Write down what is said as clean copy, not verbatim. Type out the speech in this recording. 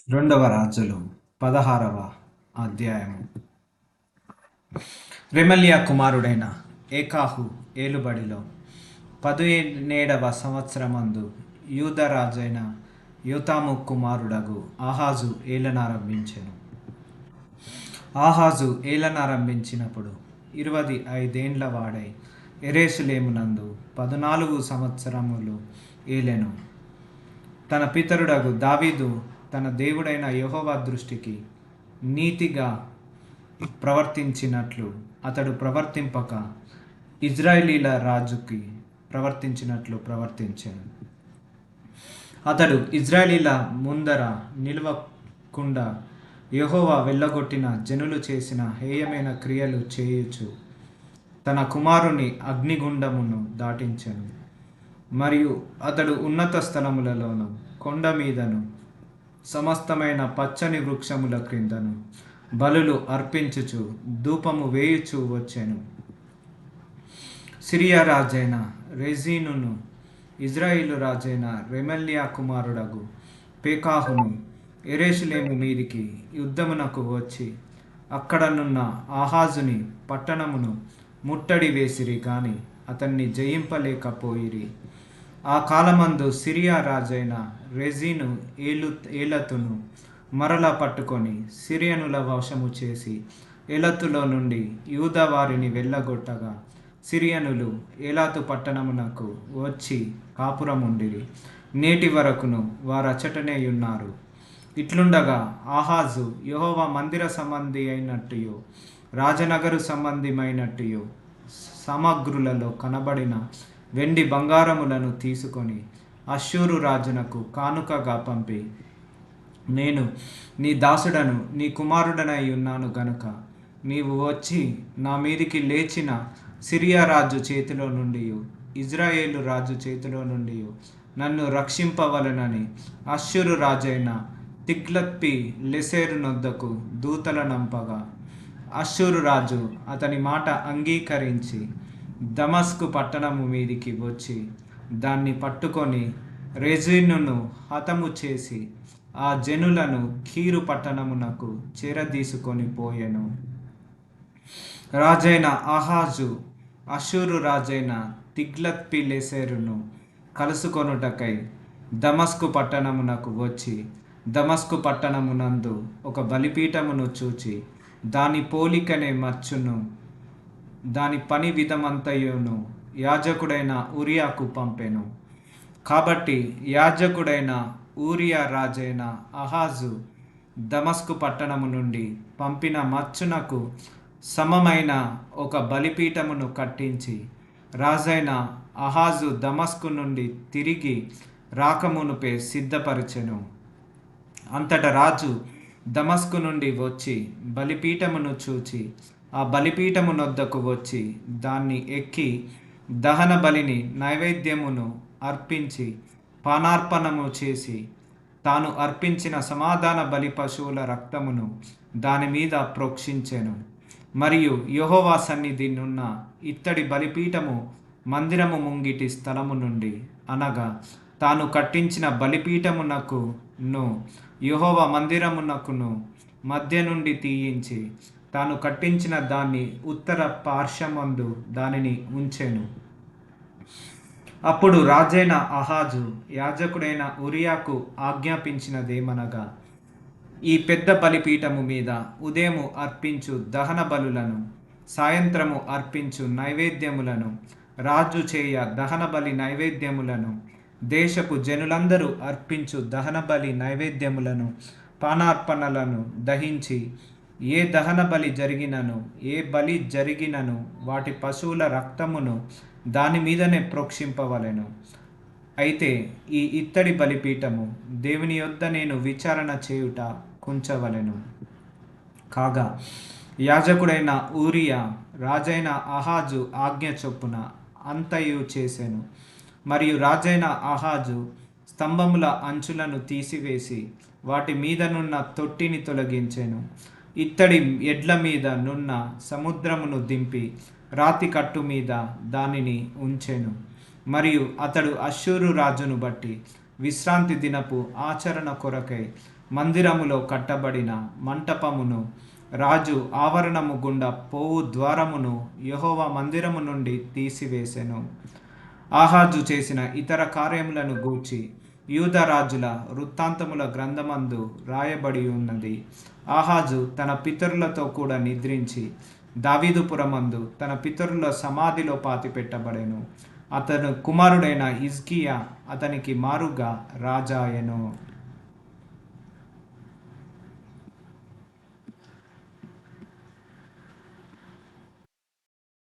రెండవ రాజులు 16వ అధ్యాయము. రెమల్యా కుమారుడైన ఏకాహు ఏలుబడిలో 17వ సంవత్సరమందు యూదరాజైన యోతాము కుమారుడగు ఆహాజు ఏలనారంభించెను. ఆహాజు ఏలనారంభించినప్పుడు 25 వాడై యెరూషలేమునందు 14 సంవత్సరములు ఏలెను. తన పితరుడగు దావీదు తన దేవుడైన యెహోవా దృష్టికి నీతిగా ప్రవర్తించినట్లు అతడు ప్రవర్తింపక ఇజ్రాయేలీల రాజుకి ప్రవర్తించినట్లు ప్రవర్తించాను. అతడు ఇజ్రాయేలీల ముందర నిలవకుండా యెహోవా వెళ్ళగొట్టిన జనులు చేసిన హేయమైన క్రియలు చేయుచు తన కుమారుని అగ్నిగుండమును దాటించెను. మరియు అతడు ఉన్నత స్థలములలోను కొండ మీదను సమస్తమైన పచ్చని వృక్షముల క్రిందను బలులు అర్పించుచు ధూపము వేయుచు వచ్చెను. సిరియా రాజైన రెజీనును ఇజ్రాయిలు రాజైన రెమల్యా కుమారుడగు పేకాహును యెరూషలేము మీదికి యుద్ధమునకు వచ్చి అక్కడనున్న ఆహాజుని పట్టణమును ముట్టడి వేసిరి గాని అతన్ని జయింపలేకపోయిరి. ఆ కాలమందు సిరియా రాజైన రెజీను ఏలతును మరలా పట్టుకొని సిరియనుల వశము చేసి ఏలతులో నుండి యూదా వారిని వెళ్ళగొట్టగా సిరియనులు ఏలాతు పట్టణమునకు వచ్చి కాపురముండిరి. నేటి వరకును వారచటనే ఉన్నారు. ఇట్లుండగా ఆహాజు యెహోవా మందిర సంబంధి అయినట్టుయో రాజనగరు సంబంధమైనట్టుయో సామగ్రులలో కనబడిన వెండి బంగారములను తీసుకొని అష్షూరు రాజునకు కానుకగా పంపి, నేను నీ దాసుడను నీ కుమారుడనై ఉన్నాను గనుక నీవు వచ్చి నా మీదికి లేచిన సిరియా రాజు చేతిలో నుండి ఇజ్రాయేలు రాజు చేతిలో నుండి నన్ను రక్షింపవలనని అష్షూరు రాజైన తిగ్లత్పిలెసెరు నొద్దకు దూతలనంపగా అష్షూరు రాజు అతని మాట అంగీకరించి దమస్కు పట్టణము మీదికి వచ్చి దాన్ని పట్టుకొని రెజీనును హతము చేసి ఆ జనులను కీరు పట్టణమునకు చేరదీసుకొని పోయెను. రాజైన ఆహాజు అష్షూరు రాజైన తిగ్లత్పిలెసెరును కలుసుకొనుటకై దమస్కు పట్టణమునకు వచ్చి దమస్కు పట్టణమునందు ఒక బలిపీఠమును చూచి దాని పోలికనే మచ్చును దాని పని విధమంతయును యాజకుడైన ఊరియాకు పంపెను. కాబట్టి యాజకుడైన ఊరియా రాజైన ఆహాజు దమస్కు పట్టణము నుండి పంపిన మచ్చునకు సమమైన ఒక బలిపీఠమును కట్టించి రాజైన ఆహాజు దమస్కు నుండి తిరిగి రాకమునుపే సిద్ధపరిచెను. అంతట రాజు దమస్కు నుండి వచ్చి బలిపీఠమును చూచి ఆ బలిపీఠము నొద్దకు వచ్చి దాన్ని ఎక్కి దహన బలిని నైవేద్యమును అర్పించి పానార్పణము చేసి తాను అర్పించిన సమాధాన బలి పశువుల రక్తమును దాని మీద ప్రోక్షించెను. మరియు యెహోవా సన్నిధి నున్న ఇత్తడి బలిపీఠము మందిరము ముంగిటి స్థలము నుండి అనగా తాను కట్టించిన బలిపీఠమునకును యెహోవా మందిరమునకును మధ్య నుండి తీయించి తాను కట్టించిన దాన్ని ఉత్తర పార్శ్వమందు దానిని ఉంచెను. అప్పుడు రాజైన ఆహాజు యాజకుడైన ఊరియాకు ఆజ్ఞాపించినదేమనగా, ఈ పెద్ద బలిపీఠము మీద ఉదయము అర్పించు దహన బలులను సాయంత్రము అర్పించు నైవేద్యములను రాజు చేయ దహన బలి నైవేద్యములను దేశపు జనులందరూ అర్పించు దహన బలి నైవేద్యములను పానార్పణలను దహించి ఏ దహన బలి జరిగినను ఏ బలి జరిగినను వాటి పశువుల రక్తమును దాని మీదనే ప్రోక్షింపవలెను. అయితే ఈ ఇత్తడి బలిపీఠము దేవుని యొద్ద నేను విచారణ చేయుట కుంచవలెను. కాగా యాజకుడైన ఊరియా రాజైన ఆహాజు ఆజ్ఞ చొప్పున అంతయు చేసెను. మరియు రాజైన ఆహాజు స్తంభముల అంచులను తీసివేసి వాటి మీదనున్న తొట్టిని తొలగించెను. ఇత్తడి ఎడ్ల మీద నున్న సముద్రమును దింపి రాతి కట్టు మీద దానిని ఉంచెను. మరియు అతడు అష్షూరు రాజును బట్టి విశ్రాంతి దినపు ఆచరణ కొరకై మందిరములో కట్టబడిన మంటపమును, రాజు ఆవరణము గుండా పోవు ద్వారమును యెహోవా మందిరము నుండి తీసివేసెను. ఆహాజు చేసిన ఇతర కార్యములను గూర్చి యూదా రాజుల వృత్తాంతముల గ్రంథమందు రాయబడి ఉన్నది. ఆహాజు తన పితరులతో కూడా నిద్రించి దావీదుపురమందు తన పితరుల సమాధిలో పాతిపెట్టబడెను. అతను కుమారుడైన హిజ్కియా అతనికి మారుగా రాజాయెను.